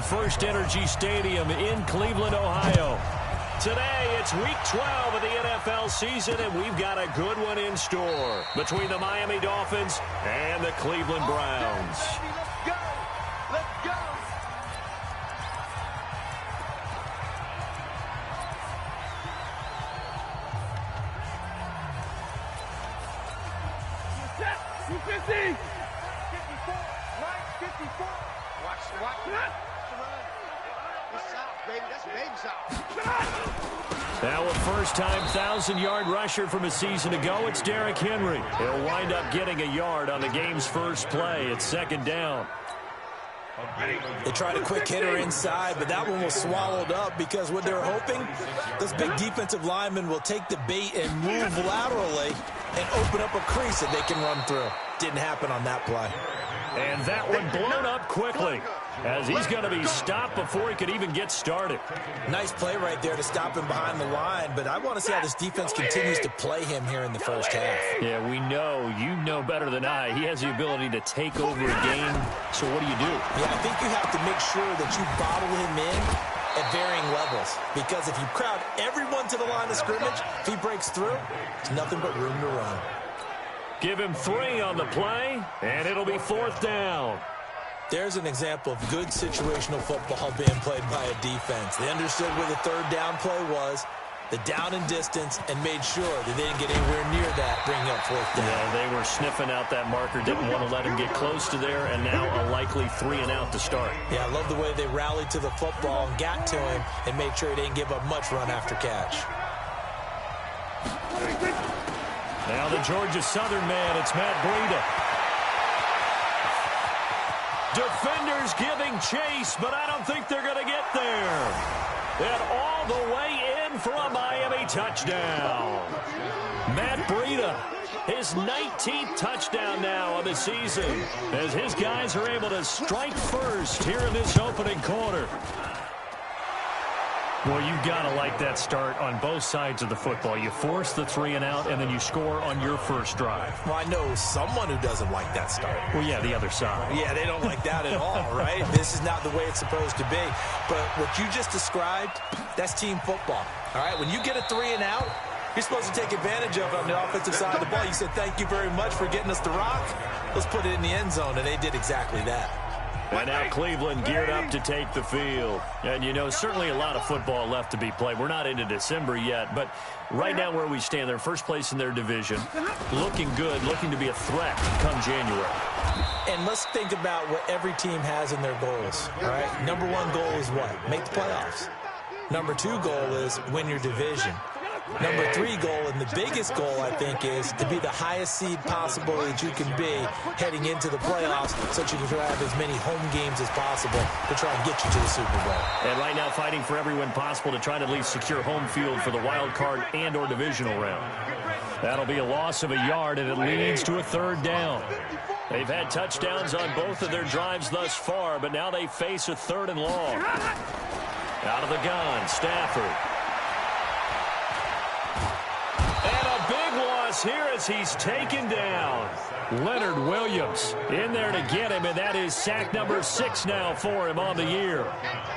from First Energy Stadium in Cleveland, Ohio. Today, it's Week 12 of the NFL season, and we've got a good one in store between the Miami Dolphins and the Cleveland Browns. Let's go! Let's go! Now a first-time 1,000-yard rusher from a season ago, it's Derrick Henry. He'll wind up getting a yard on the game's first play. It's second down. They tried a quick hitter inside, but that one was swallowed up because what they're hoping, those big defensive linemen will take the bait and move laterally and open up a crease that they can run through. Didn't happen on that play. And that one blown up quickly as he's going to be stopped before he could even get started. Nice play right there to stop him behind the line, but I want to see how this defense continues to play him here in the first half. Yeah, we know. You know better than I. He has the ability to take over a game. So what do you do? Yeah, I think you have to make sure that you bottle him in at varying levels, because if you crowd everyone to the line of scrimmage, if he breaks through, it's nothing but room to run. Give him 3 on the play, and it'll be fourth down. There's an example of good situational football being played by a defense. They understood where the third down play was, the down and distance, and made sure that they didn't get anywhere near that, bringing up fourth down. Yeah, they were sniffing out that marker, didn't want to let him get close to there, and now a likely 3 and out to start. Yeah, I love the way they rallied to the football and got to him and made sure he didn't give up much run after catch. Now the Georgia Southern man, it's Matt Breida. Defenders giving chase, but I don't think they're going to get there. And all the way in for a Miami touchdown. Matt Breida, his 19th touchdown now of the season, as his guys are able to strike first here in this opening quarter. Well, you've got to like that start on both sides of the football. You force the 3 and out, and then you score on your first drive. Well, I know someone who doesn't like that start. Well, yeah, the other side. Yeah, they don't like that at all, right? This is not the way it's supposed to be. But what you just described, that's team football, all right? When you get a 3 and out, you're supposed to take advantage of it on the offensive side of the ball. You said, thank you very much for getting us the rock. Let's put it in the end zone, and they did exactly that. And now Cleveland geared up to take the field. And, you know, certainly a lot of football left to be played. We're not into December yet, but right now where we stand, they're first place in their division. Looking good, looking to be a threat come January. And let's think about what every team has in their goals, all right? Number 1 goal is what? Make the playoffs. Number 2 goal is win your division. Number 3 goal, and the biggest goal, I think, is to be the highest seed possible that you can be heading into the playoffs so that you can have as many home games as possible to try and get you to the Super Bowl. And right now fighting for every win possible to try to at least secure home field for the wild card and or divisional round. That'll be a loss of a yard, and it leads to a third down. They've had touchdowns on both of their drives thus far, but now they face a 3rd and long. Out of the gun, Stafford. Here as he's taken down. Leonard Williams in there to get him, and that is sack number 6 now for him on the year.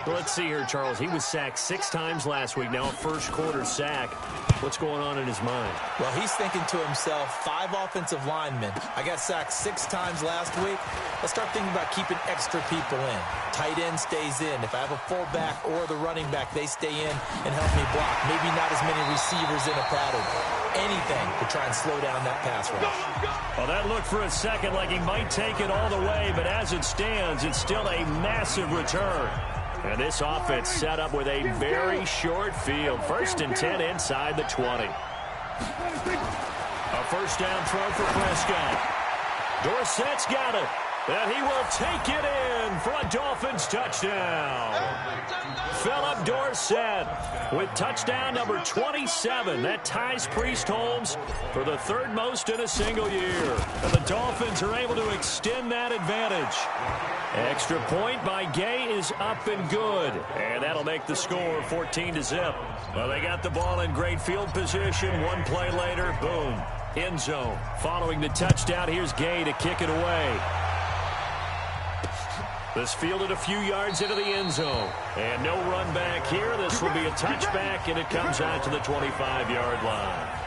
Well, let's see here, Charles. He was sacked 6 times last week. Now a first-quarter sack. What's going on in his mind? Well, he's thinking to himself, 5 offensive linemen. I got sacked 6 times last week. Let's start thinking about keeping extra people in. Tight end stays in. If I have a fullback or the running back, they stay in and help me block. Maybe not as many receivers in a pattern. Anything to try and slow down that pass rush. Well, that looked for a second like he might take it all the way, but as it stands, it's still a massive return. And this offense set up with a very short field. 1st and 10 inside the 20. A first down throw for Prescott. Dorsett's got it. And he will take it in for a Dolphins touchdown. Philip Dorsett with touchdown number 27. That ties Priest Holmes for the 3rd most in a single year. And the Dolphins are able to extend that advantage. Extra point by Gay is up and good. And that'll make the score 14-0. Well, they got the ball in great field position. 1 play later, boom, end zone. Following the touchdown, here's Gay to kick it away. This fielded a few yards into the end zone. And no run back here. This will be a touchback, and it comes out to the 25-yard line.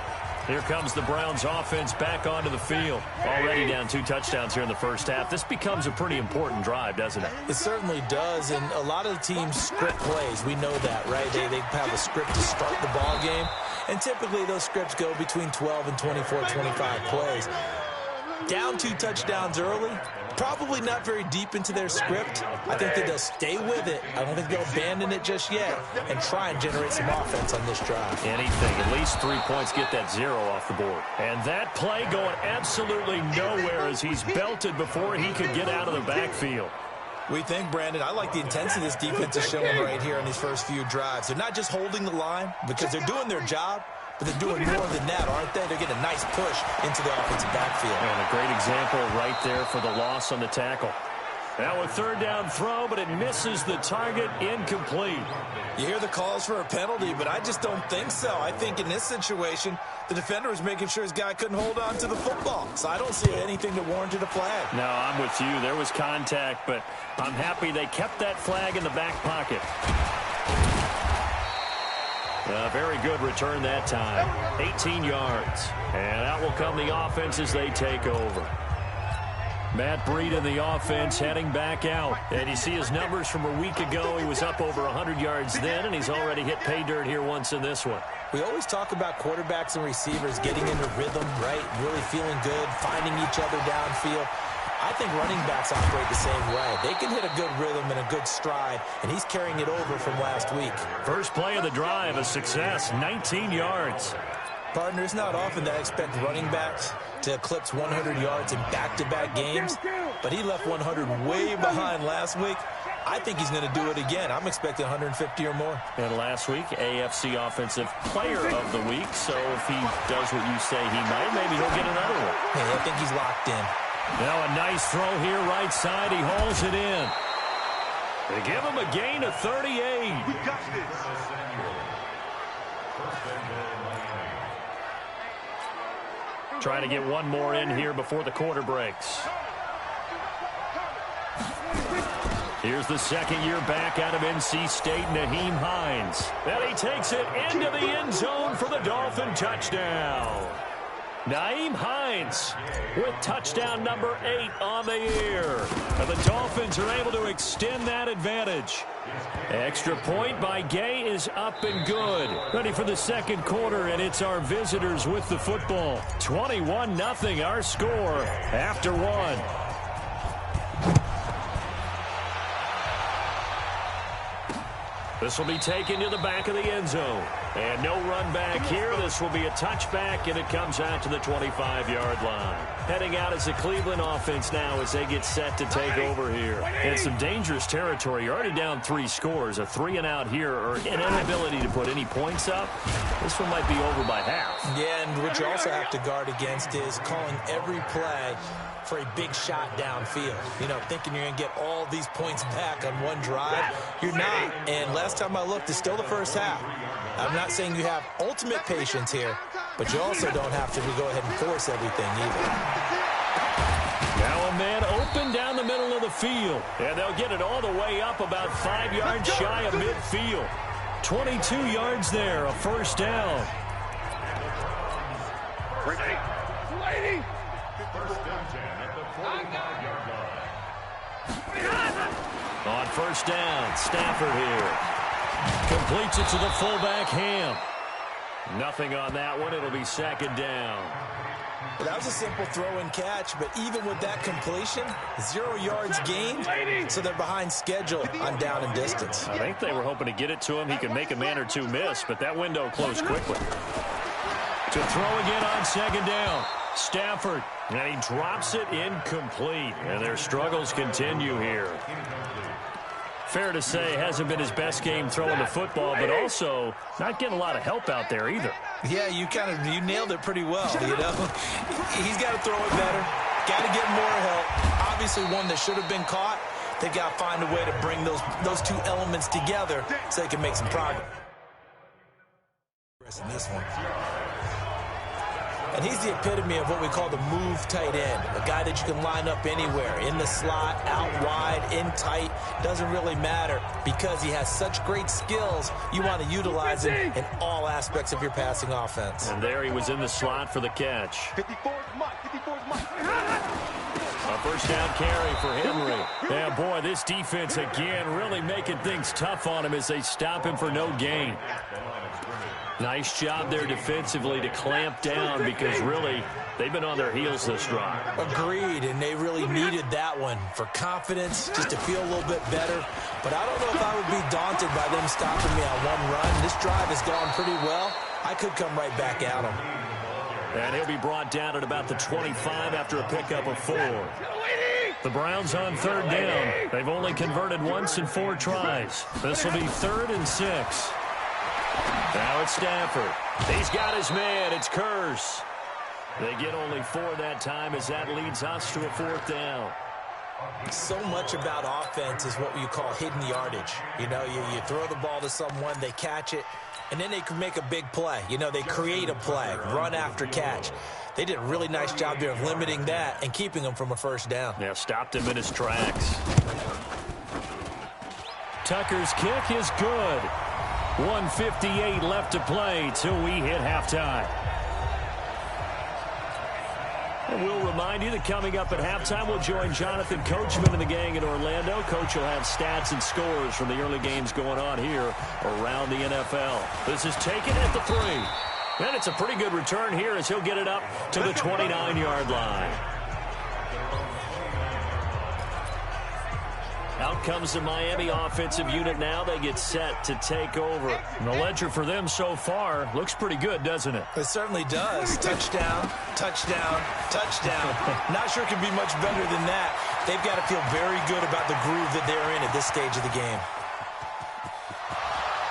Here comes the Browns offense back onto the field. Already down 2 touchdowns here in the first half. This becomes a pretty important drive, doesn't it? It certainly does, and a lot of the teams script plays. We know that, right? They have a script to start the ball game, and typically those scripts go between 12 and 24, 25 plays. Down 2 touchdowns early, probably not very deep into their script. I think that they'll stay with it. I don't think they'll abandon it just yet and try and generate some offense on this drive. Anything, at least 3 points, get that 0 off the board. And that play going absolutely nowhere as he's belted before he could get out of the backfield. We think, Brandon, I like the intensity this defense is showing right here on these first few drives. They're not just holding the line because they're doing their job, but they're doing more than that, aren't they? They're getting a nice push into the offensive backfield. And a great example right there for the loss on the tackle. Now a 3rd down throw, but it misses the target, incomplete. You hear the calls for a penalty, but I just don't think so. I think in this situation, the defender was making sure his guy couldn't hold on to the football. So I don't see anything that warranted a flag. No, I'm with you. There was contact, but I'm happy they kept that flag in the back pocket. A very good return that time. 18 yards. And out will come the offense as they take over. Matt Breed in the offense heading back out. And you see his numbers from a week ago. He was up over 100 yards then, and he's already hit pay dirt here once in this one. We always talk about quarterbacks and receivers getting into rhythm, right? Really feeling good, finding each other downfield. I think running backs operate the same way. They can hit a good rhythm and a good stride, and he's carrying it over from last week. First play of the drive, a success, 19 yards. Partner, it's not often that I expect running backs to eclipse 100 yards in back-to-back games, but he left 100 way behind last week. I think he's going to do it again. I'm expecting 150 or more. And last week, AFC Offensive Player of the Week, so if he does what you say he might, maybe he'll get another one. Hey, I think he's locked in. Now a nice throw here, right side. He hauls it in. They give him a gain of 38. We got this. Trying to get one more in here before the quarter breaks. Here's the second-year back out of NC State, Nyheim Hines. And he takes it into the end zone for the Dolphin touchdown. Nyheim Hines with touchdown number 8 on the year. And the Dolphins are able to extend that advantage. Extra point by Gay is up and good. Ready for the second quarter, and it's our visitors with the football. 21-0 our score after 1. This will be taken to the back of the end zone. And no run back here. This will be a touchback, and it comes out to the 25-yard line. Heading out as the Cleveland offense now as they get set to take over here. And some dangerous territory. You're already down 3 scores. A 3-and-out here, or an inability to put any points up. This one might be over by half. Yeah, and what you also have to guard against is calling every play for a big shot downfield. You know, thinking you're going to get all these points back on one drive. You're not. And last time I looked, it's still the first half. I'm not saying you have ultimate patience here, but you also don't have to go ahead and force everything either. Now a man open down the middle of the field. And they'll get it all the way up about 5 yards shy of midfield. 22 yards there, a first down. Lady. On first down, Stafford here. Completes it to the fullback, Ham. Nothing on that one. It'll be second down. Well, that was a simple throw and catch, but even with that completion, 0 yards gained, so they're behind schedule on down and distance. I think they were hoping to get it to him. He could make a man or two miss, but that window closed quickly. To throw again on second down. Stafford, and he drops it incomplete. And their struggles continue here. Fair to say, hasn't been his best game throwing the football, but also not getting a lot of help out there either. Yeah, you nailed it pretty well, you know. He's got to throw it better. Got to get more help. Obviously one that should have been caught. They've got to find a way to bring those two elements together so they can make some progress in this one. And he's the epitome of what we call the move tight end, a guy that you can line up anywhere, in the slot, out wide, in tight, doesn't really matter because he has such great skills. You want to utilize him in all aspects of your passing offense. And there he was in the slot for the catch. 54's Mike. 54's Mike. A first down carry for Henry. Yeah, boy, this defense again really making things tough on him as they stop him for no gain. Nice job there defensively to clamp down because really they've been on their heels this drive. Agreed, and they really needed that one for confidence, just to feel a little bit better. But I don't know if I would be daunted by them stopping me on one run. This drive has gone pretty well. I could come right back at them. And he'll be brought down at about the 25 after a pickup of 4. The Browns on third down. They've only converted once in 4 tries. This will be 3rd and 6. Now it's Stafford. He's got his man. It's Curse. They get only 4 that time as that leads us to a 4th down. So much about offense is what you call hidden yardage. You know, you throw the ball to someone, they catch it, and then they can make a big play. You know, they create a play, run after catch. They did a really nice job there of limiting that and keeping him from a first down. Yeah, stopped him in his tracks. Tucker's kick is good. 1:58 left to play till we hit halftime. And we'll remind you that coming up at halftime, we'll join Jonathan Coachman and the gang in Orlando. Coach will have stats and scores from the early games going on here around the NFL. This is taken at the 3. And it's a pretty good return here as he'll get it up to the 29-yard line. Out comes the Miami offensive unit now. They get set to take over. And the ledger for them so far looks pretty good, doesn't it? It certainly does. Touchdown, touchdown, touchdown. Not sure it can be much better than that. They've got to feel very good about the groove that they're in at this stage of the game.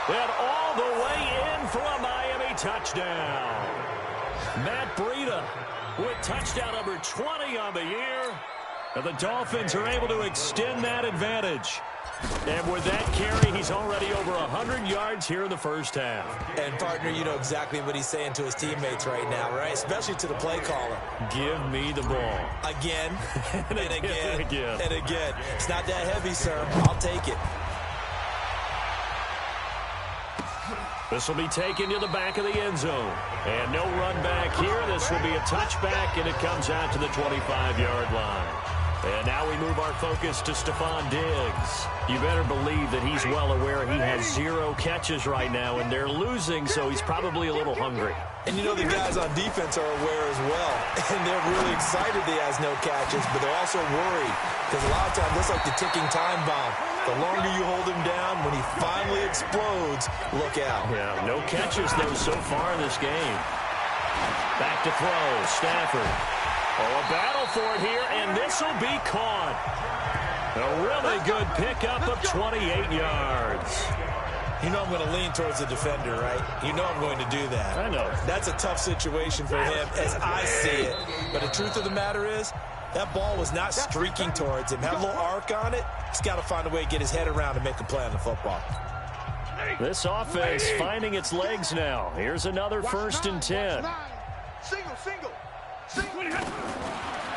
And all the way in for a Miami touchdown. Matt Breida with touchdown number 20 on the year. And the Dolphins are able to extend that advantage. And with that carry, he's already over 100 yards here in the first half. And, partner, you know exactly what he's saying to his teammates right now, right? Especially to the play caller. Give me the ball. Again, and again, and again. and again. It's not that heavy, sir. I'll take it. This will be taken to the back of the end zone. And no run back here. This will be a touchback, and it comes out to the 25-yard line. And now we move our focus to Stephon Diggs. You better believe that he's well aware he has 0 catches right now, and they're losing, so he's probably a little hungry. And you know the guys on defense are aware as well. And they're really excited that he has no catches, but they're also worried. Because a lot of times, it's like the ticking time bomb. The longer you hold him down, when he finally explodes, look out. Yeah, no catches, though, so far in this game. Back to throw, Stafford. Oh, a battle for it here, and this will be caught. A really good pickup of 28 yards. You know I'm going to lean towards the defender, right? You know I'm going to do that. I know. That's a tough situation for him as I see it. But the truth of the matter is, that ball was not streaking towards him. Had a little arc on it. He's got to find a way to get his head around and make a play on the football. This offense finding its legs now. Here's another 1st and 10. Single.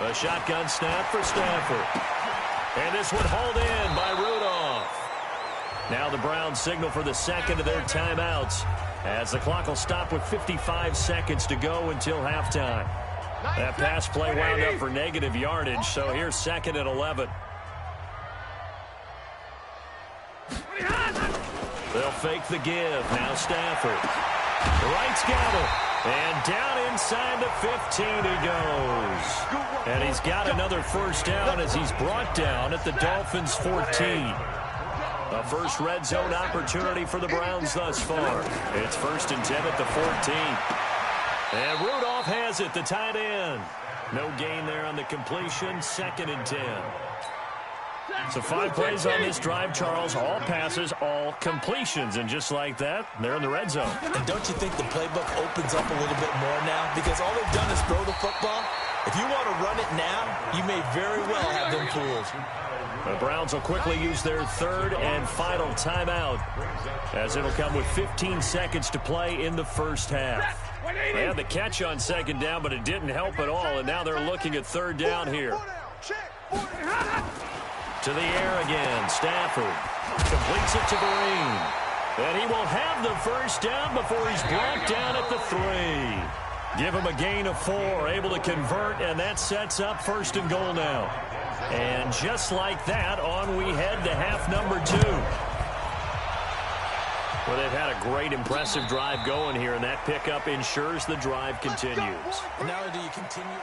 A shotgun snap for Stafford. And this one hauled in by Rudolph. Now the Browns signal for the second of their timeouts as the clock will stop with 55 seconds to go until halftime. That pass play wound up for negative yardage, so here's 2nd and 11. They'll fake the give. Now Stafford. The right's got it. And down inside the 15 he goes. And he's got another first down as he's brought down at the Dolphins' 14. A first red zone opportunity for the Browns thus far. It's 1st and 10 at the 14. And Rudolph has it, the tight end. No gain there on the completion, 2nd and 10. So 5 plays on this drive, Charles. All passes, all completions. And just like that, they're in the red zone. And don't you think the playbook opens up a little bit more now? Because all they've done is throw the football. If you want to run it now, you may very well have them fooled. The Browns will quickly use their 3rd and final timeout as it'll come with 15 seconds to play in the first half. They had the catch on second down, but it didn't help at all, and now they're looking at third down here. To the air again. Stafford completes it to Green. And he will have the first down before he's brought down at the 3. Give him a gain of 4, able to convert, and that sets up first and goal now. And just like that, on we head to half number 2. Well, they've had a great, impressive drive going here, and that pickup ensures the drive continues. Now do you continue?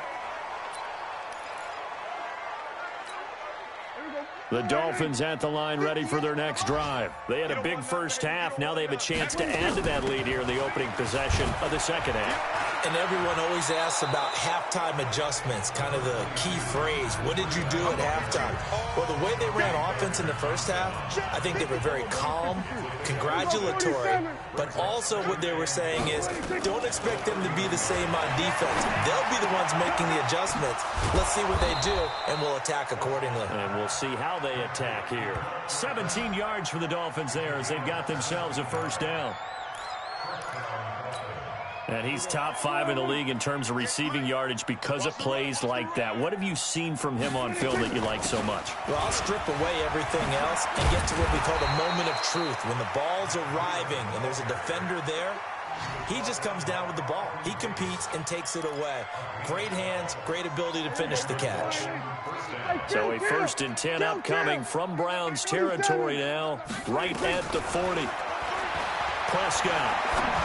The Dolphins at the line ready for their next drive. They had a big first half. Now they have a chance to add to that lead here in the opening possession of the second half. And everyone always asks about halftime adjustments, kind of the key phrase. What did you do at halftime? Well, the way they ran offense in the first half, I think they were very calm, congratulatory, but also what they were saying is don't expect them to be the same on defense. They'll be the ones making the adjustments. Let's see what they do, and we'll attack accordingly. And we'll see how they attack here. 17 yards for the Dolphins there as they've got themselves a first down. And he's top 5 in the league in terms of receiving yardage because of plays like that. What have you seen from him on film that you like so much? Well, I'll strip away everything else and get to what we call the moment of truth. When the ball's arriving and there's a defender there, he just comes down with the ball. He competes and takes it away. Great hands, great ability to finish the catch. So a 1st and 10 upcoming from Browns territory now, right at the 40. Prescott.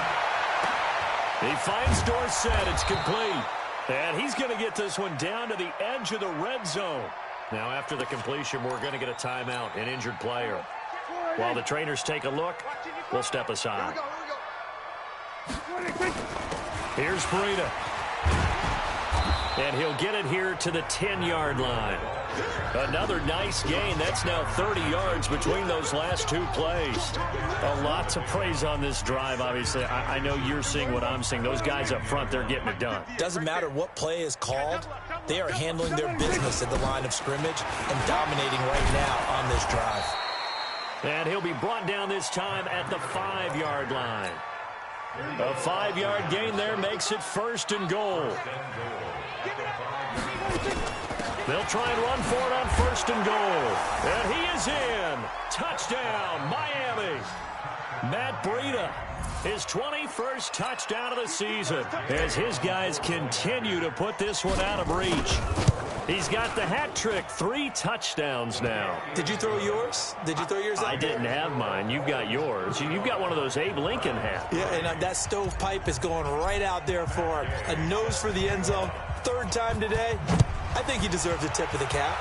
He finds Dorsett. It's complete. And he's going to get this one down to the edge of the red zone. Now, after the completion, we're going to get a timeout, an injured player. While the trainers take a look, we'll step aside. Here's Breida. And he'll get it here to the 10-yard line. Another nice gain. That's now 30 yards between those last 2 plays. A lot to praise on this drive, obviously. I know you're seeing what I'm seeing. Those guys up front, they're getting it done. Doesn't matter what play is called. They are handling their business at the line of scrimmage and dominating right now on this drive. And he'll be brought down this time at the 5-yard line. A 5-yard gain there makes it first and goal. They'll try and run for it on first and goal. And he is in. Touchdown, Miami. Matt Breida, his 21st touchdown of the season as his guys continue to put this one out of reach. He's got the hat trick, 3 touchdowns now. Did you throw yours? Did you throw yours out? I didn't have mine. You've got yours. You've got one of those Abe Lincoln hats. Yeah, and that stovepipe is going right out there for a nose for the end zone. 3rd time today. I think he deserves a tip of the cap.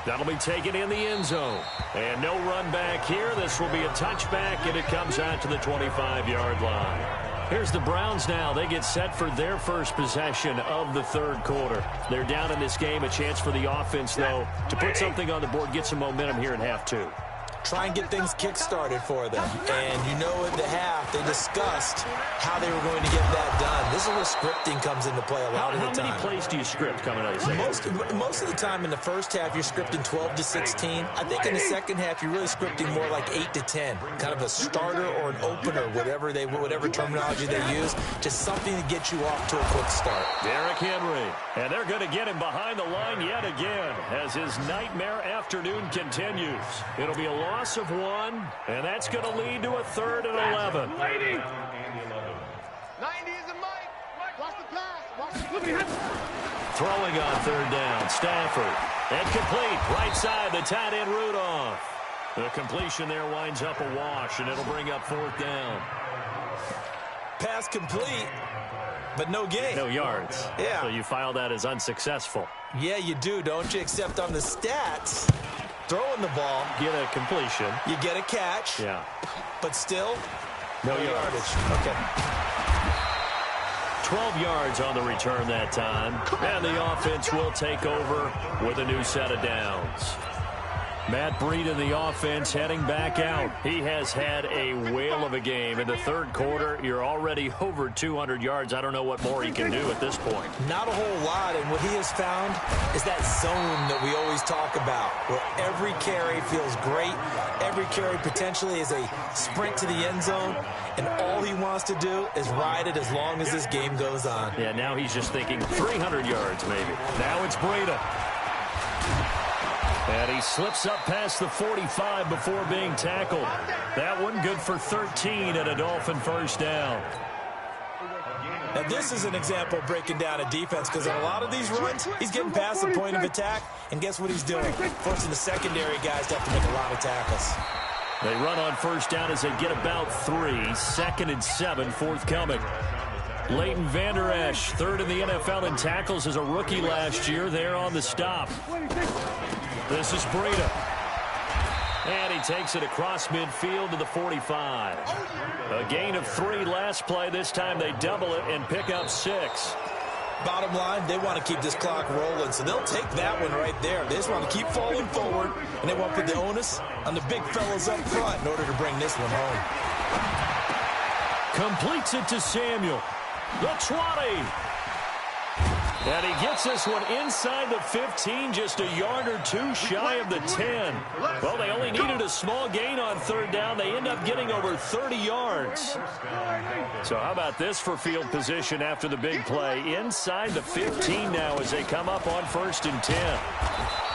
That'll be taken in the end zone. And no run back here. This will be a touchback, and it comes out to the 25-yard line. Here's the Browns now. They get set for their first possession of the 3rd quarter. They're down in this game. A chance for the offense, though, to put something on the board, get some momentum here in half 2. Try and get things kick-started for them. And you know at the half, they discussed how they were going to get that done. This is where scripting comes into play a lot of the time. How many plays do you script coming out of the second? Most of the time in the first half, you're scripting 12 to 16. I think in the second half, you're really scripting more like 8 to 10. Kind of a starter or an opener, whatever terminology they use. Just something to get you off to a quick start. Derrick Henry. And they're going to get him behind the line yet again as his nightmare afternoon continues. It'll be a loss of 1, and that's going to lead to a 3rd and 11. 90 is a Mike. Watch the pass. Watch the Throwing on 3rd down, Stafford. And complete, right side, the tight end Rudolph. The completion there winds up a wash, and it'll bring up 4th down. Pass complete, but no gain. No yards. Yeah. So you file that as unsuccessful. Yeah, you do, don't you? Except on the stats, throwing the ball, Get a completion. you get a catch. Yeah. But still, No yardage. Okay. 12 yards on the return that time. And the offense will take over with a new set of downs. Matt Breida in the offense heading back out. He has had a whale of a game. In the third quarter, you're already over 200 yards. I don't know what more he can do at this point. Not a whole lot, and what he has found is that zone that we always talk about, where every carry feels great. Every carry potentially is a sprint to the end zone, and all he wants to do is ride it as long as this game goes on. Yeah, now he's just thinking 300 yards maybe. Now it's Breida. And he slips up past the 45 before being tackled. That one good for 13 and a Dolphin first down. Now, this is an example of breaking down a defense, because on a lot of these runs, he's getting past the point of attack, and guess what he's doing? Forcing the secondary guys to have to make a lot of tackles. They run on first down as they get about 3. 2nd and 7 forthcoming. Leighton Vander Esch, third in the NFL in tackles as a rookie last year. There on the stop. This is Breida. And he takes it across midfield to the 45. A gain of 3 last play. This time they double it and pick up 6. Bottom line, they want to keep this clock rolling, so they'll take that one right there. They just want to keep falling forward, and they want to put the onus on the big fellas up front in order to bring this one home. Completes it to Samuel. The 20. And he gets this one inside the 15, just a yard or 2 shy of the 10. Well, they only needed a small gain on third down. They end up getting over 30 yards. So how about this for field position after the big play? Inside the 15 now as they come up on 1st and 10.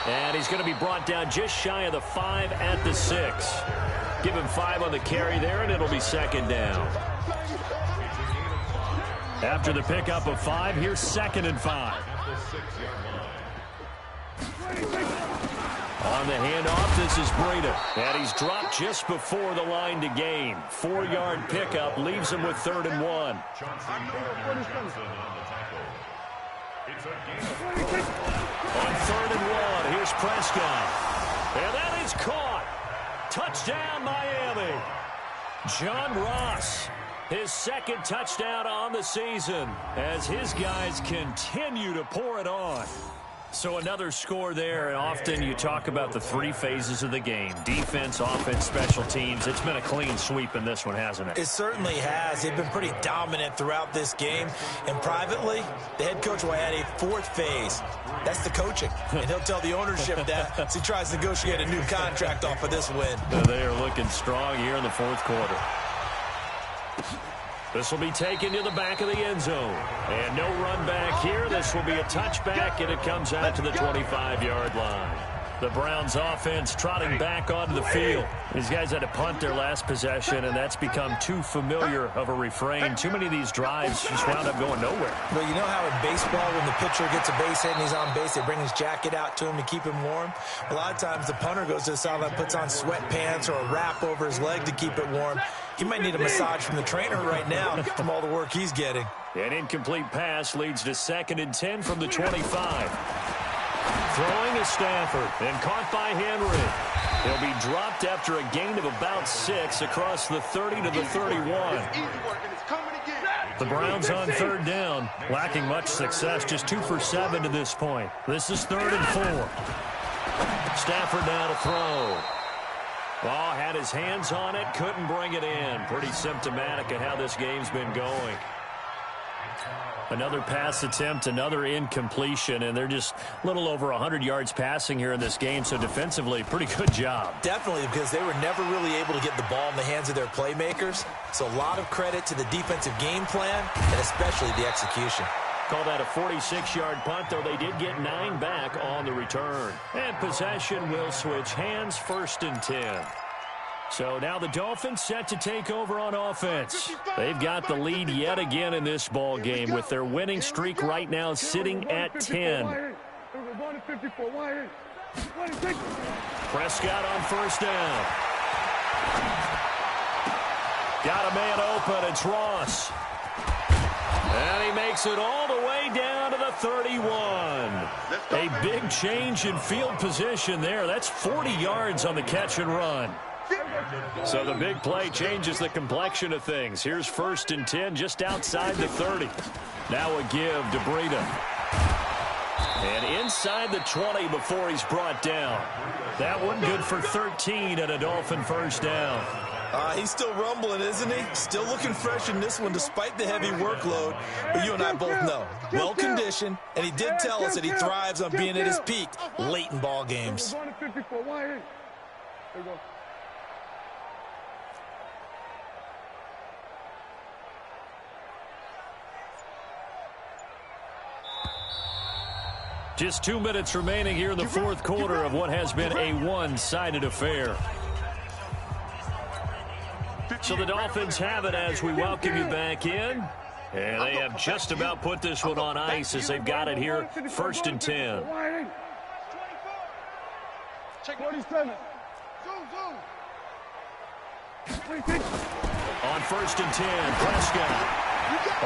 And he's going to be brought down just shy of the 5 at the 6. Give him 5 on the carry there, and it'll be 2nd down. After the pickup of 5, here's 2nd and 5. On the handoff, this is Breida. And he's dropped just before the line to gain. 4-yard pickup leaves him with 3rd and 1. On 3rd and 1, here's Prescott. And that is caught. Touchdown, Miami. John Ross. His 2nd touchdown on the season as his guys continue to pour it on. So another score there, and often you talk about the 3 phases of the game. Defense, offense, special teams. It's been a clean sweep in this one, hasn't it? It certainly has. They've been pretty dominant throughout this game. And privately, the head coach will add a 4th phase. That's the coaching. And he'll tell the ownership that as he tries to negotiate a new contract off of this win. They are looking strong here in the 4th quarter. This will be taken to the back of the end zone. And no run back here. This will be a touchback, and it comes out to the 25-yard line. The Browns offense trotting back onto the field. These guys had to punt their last possession, and that's become too familiar of a refrain. Too many of these drives just wound up going nowhere. Well, you know how in baseball, when the pitcher gets a base hit and he's on base, they bring his jacket out to him to keep him warm? A lot of times the punter goes to the sideline, puts on sweatpants or a wrap over his leg to keep it warm. He might need a massage from the trainer right now from all the work he's getting. An incomplete pass leads to 2nd and 10 from the 25. Throwing is Stafford, and caught by Henry. He'll be dropped after a gain of about 6 across the 30 to the 31. The Browns on 3rd down, lacking much success, just 2 for 7 to this point. This is 3rd and 4. Stafford now to throw. Oh, had his hands on it, couldn't bring it in. Pretty symptomatic of how this game's been going. Another pass attempt, another incompletion, and they're just a little over 100 yards passing here in this game, so defensively, pretty good job. Definitely, because they were never really able to get the ball in the hands of their playmakers, so a lot of credit to the defensive game plan, and especially the execution. Call that a 46-yard punt, though they did get 9 back on the return. And possession will switch hands, 1st and 10. So now the Dolphins set to take over on offense. They've got the lead yet again in this ball game with their winning streak right now sitting at 10. Prescott on 1st down. Got a man open. It's Ross. And he makes it all the way down to the 31. A big change in field position there. That's 40 yards on the catch and run. So the big play changes the complexion of things. Here's 1st and 10 just outside the 30. Now a give to Breida. And inside the 20 before he's brought down. That one good for 13 and a Dolphin first down. He's still rumbling, isn't he? Still looking fresh in this one despite the heavy workload. But you and I both know, well-conditioned, and he did tell us that he thrives on being at his peak late in ball games. Just 2 minutes remaining here in the fourth quarter of what has been a one-sided affair. So the Dolphins have it as we welcome you back in. And they have just about put this one on ice as they've got it here, 1st and 10. Check 47. On 1st and 10, Prescott.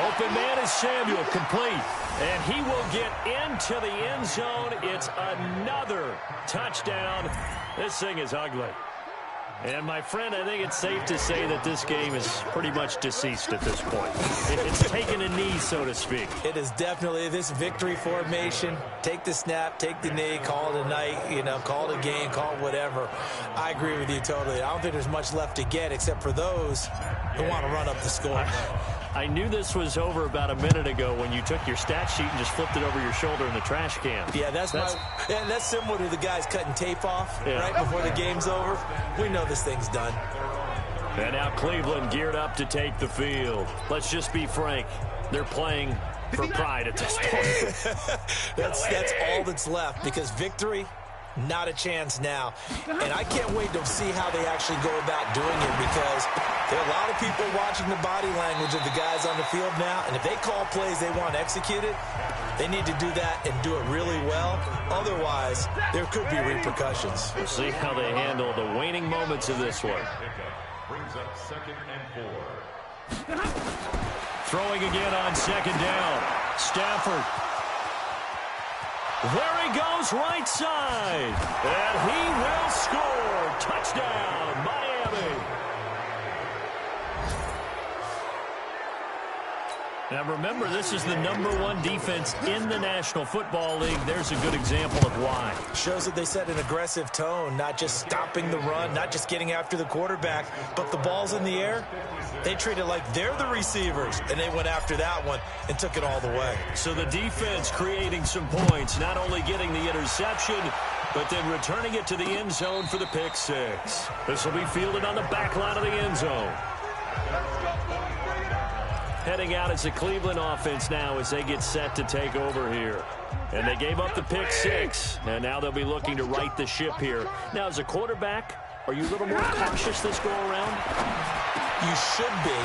Open man is Samuel, complete. And he will get into the end zone. It's another touchdown. This thing is ugly. And, my friend, I think it's safe to say that this game is pretty much deceased at this point. It's taken a knee, so to speak. It is definitely this victory formation. Take the snap, take the knee, call it a night, you know, call it a game, call it whatever. I agree with you totally. I don't think there's much left to get except for those who want to run up the score. I knew this was over about a minute ago when you took your stat sheet and just flipped it over your shoulder in the trash can. Yeah, that's similar to the guys cutting tape off right before the game's over. We know this thing's done. And now Cleveland geared up to take the field. Let's just be frank. They're playing for pride at this point. That's all that's left because victory, not a chance now. And I can't wait to see how they actually go about doing it because there are a lot of people watching the body language of the guys on the field now. And if they call plays they want executed, they need to do that and do it really well. Otherwise, there could be repercussions. We'll see how they handle the waning moments of this one. Brings up 2nd and 4. Throwing again on 2nd down. Stafford. There he goes, right side. And he will score. Touchdown, Miami. Now remember, this is the #1 defense in the National Football League. There's a good example of why. Shows that they set an aggressive tone, not just stopping the run, not just getting after the quarterback, but the ball's in the air. They treat it like they're the receivers, and they went after that one and took it all the way. So the defense creating some points, not only getting the interception, but then returning it to the end zone for the pick six. This will be fielded on the back line of the end zone. Heading out as a Cleveland offense now as they get set to take over here. And they gave up the pick six, and now they'll be looking to right the ship here. Now, as a quarterback, are you a little more cautious this go-around? You should be,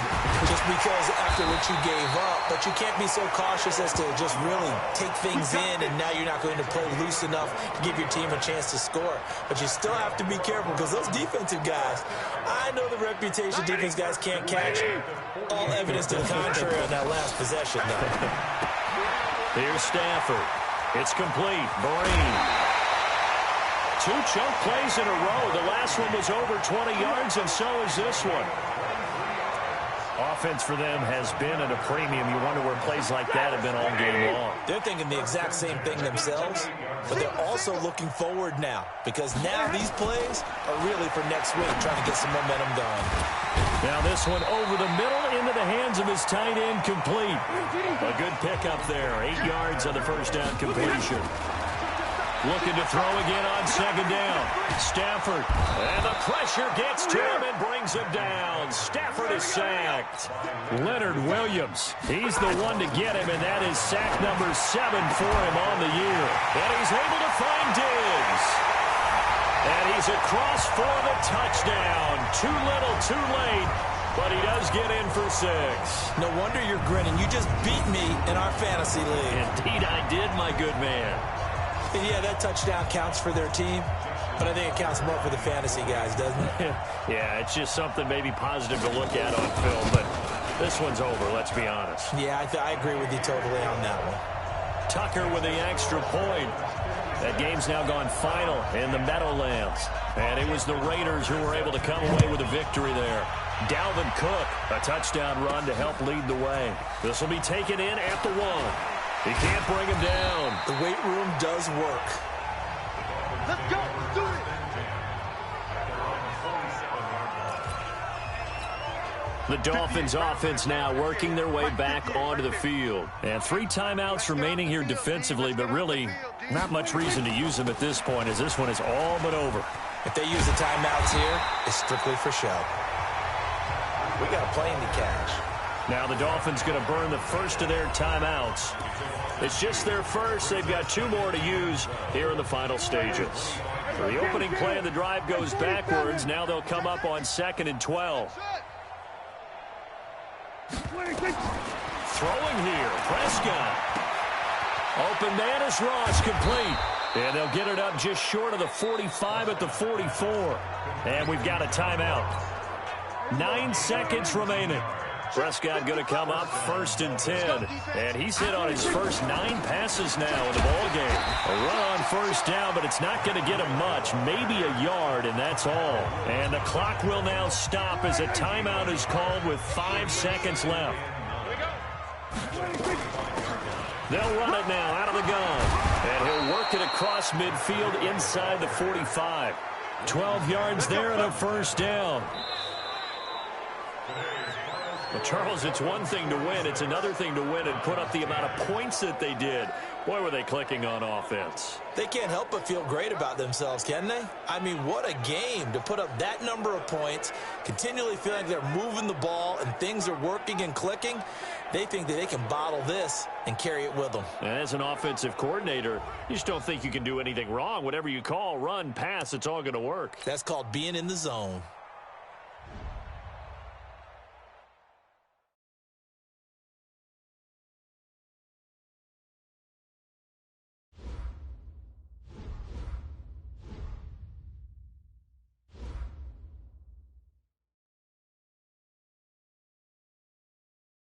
just because after what you gave up, but you can't be so cautious as to just really take things in, and now you're not going to play loose enough to give your team a chance to score. But you still have to be careful because those defensive guys, I know the reputation defense guys can't catch. All evidence to the contrary on that last possession, though. Here's Stafford. It's complete. Breen. 2 chunk plays in a row. The last one was over 20 yards, and so is this one. Offense for them has been at a premium. You wonder where plays like that have been all game long. They're thinking the exact same thing themselves, but they're also looking forward now because now these plays are really for next week, trying to get some momentum going. Now this one over the middle into the hands of his tight end, complete. A good pickup there. 8 yards on the first down completion. Looking to throw again on 2nd down. Stafford. And the pressure gets to him and brings him down. Stafford is sacked. Leonard Williams. He's the one to get him, and that is sack number 7 for him on the year. And he's able to find Diggs. And he's across for the touchdown. Too little, too late. But he does get in for 6. No wonder you're grinning. You just beat me in our fantasy league. Indeed I did, my good man. And yeah, that touchdown counts for their team, but I think it counts more for the fantasy guys, doesn't it? Yeah, it's just something maybe positive to look at on film, but this one's over, let's be honest. Yeah, I agree with you totally on that one. Tucker with the extra point. That game's now gone final in the Meadowlands. And it was the Raiders who were able to come away with a victory there. Dalvin Cook, a touchdown run to help lead the way. This will be taken in at the 1. He can't bring him down. The weight room does work. Let's go. Let's do it. The Dolphins offense now working their way back onto the field. And 3 timeouts remaining here defensively, but really not much reason to use them at this point as this one is all but over. If they use the timeouts here, it's strictly for show. We got a plane to catch. Now the Dolphins going to burn the first of their timeouts. It's just their first. They've got 2 more to use here in the final stages. So the opening play of the drive goes backwards. Now they'll come up on 2nd and 12. Throwing here, Prescott. Open man is Ross, complete. And they'll get it up just short of the 45 at the 44. And we've got a timeout. 9 seconds remaining. Prescott going to come up 1st and 10. And he's hit on his first 9 passes now in the ballgame. A run on 1st down, but it's not going to get him much. Maybe a yard, and that's all. And the clock will now stop as a timeout is called with 5 seconds left. They'll run it now out of the gun. And he'll work it across midfield inside the 45. 12 yards there and a 1st down. Well, Charles, it's one thing to win. It's another thing to win and put up the amount of points that they did. Boy, were they clicking on offense. They can't help but feel great about themselves, can they? I mean, what a game to put up that number of points, continually feeling like they're moving the ball and things are working and clicking. They think that they can bottle this and carry it with them. And as an offensive coordinator, you just don't think you can do anything wrong. Whatever you call, run, pass, it's all going to work. That's called being in the zone.